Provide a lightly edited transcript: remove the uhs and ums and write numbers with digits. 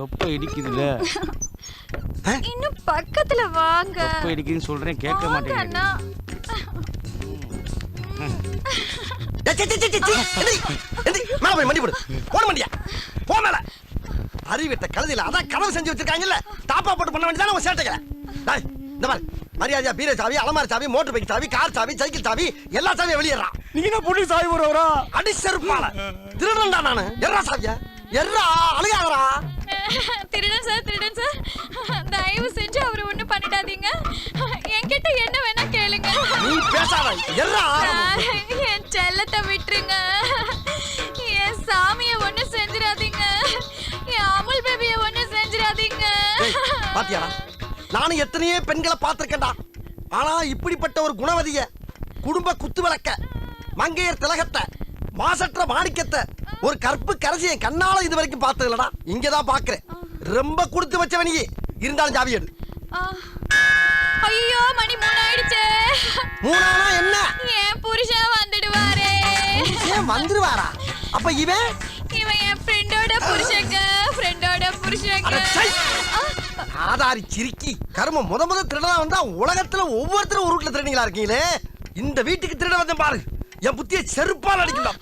தொப்பை இடிக்குதுல. இன்னும் பக்கத்துல வாங்க. தொப்பை இடிக்குதுன்னு சொல்றேன் கேட்க மாட்டேங்க. அறிவிட்ட கழுதியில அதான் கனவு செஞ்சு வச்சிருக்காங்கல்ல. தாப்பா போட்டு பண்ண வேண்டியதான உன் சேட்டைகளை. இந்த மாதிரி மரியாதையா பீரோ சாவி, அலமாரி சாவி, மோட்டர் பைக் சாவி, கார் சாவி, சைக்கிள் சாவி, எல்லா சாவியும் வெளியேறான். நீங்க என்ன புடி சாவி போறவரா? அடி செருப்பால திருடன்டா நானு. எர்ரா சாவியா, எர்ரா அழுகாதரா. திருடன் சார், திருடன் சார், தயவு செஞ்சு அவரை ஒண்ணும் பண்ணிடாதீங்க. என்கிட்ட என்ன வேணா கேளுங்க. நீ பேசாத. எர்ரா என் செல்லத்தை விட்டுருங்க. என் சாமியை ஒண்ணு செஞ்சிடாதீங்க. என் அமுல் பேபியை ஒண்ணு செஞ்சிடாதீங்க. பாத்தியாடா, நானும் எத்தனையோ பெண்களை பார்த்திருக்கேன்டா. ஆனா இப்படிப்பட்ட ஒரு குணவதிய, குடும்ப குத்து விளக்க, மங்கையர் திலகத்தை, மாசற்ற மாணிக்கத்தை, ஒரு கற்பு கரசியை கண்ணால இது வரைக்கும் பார்த்ததுலடா. இங்கதான் பாக்குறேன். ரொம்ப கொடுத்து வச்சவ நீ. இருந்தாலும் ஜாவி எடு. ஐயோ, மணி 3 ஆயிடுச்சு. 3 ஆனா என்ன? என் புருஷன் வந்துடுவாரே. வந்துருவாரா? அப்ப இவன் என் ஃப்ரெண்டோட புருஷங்க. ஃப்ரெண்டோட புருஷங்க. ஆதாரி சிரிக்கி கரும. முத திருடனா வந்தா உலகத்துல ஒவ்வொருத்தரும் ஒரு வீட்டுல திருடீங்களா இருக்கீங்களே. இந்த வீட்டுக்கு திருட வந்து பாரு, என் புத்திய செருப்பால் அடிக்கலாம்.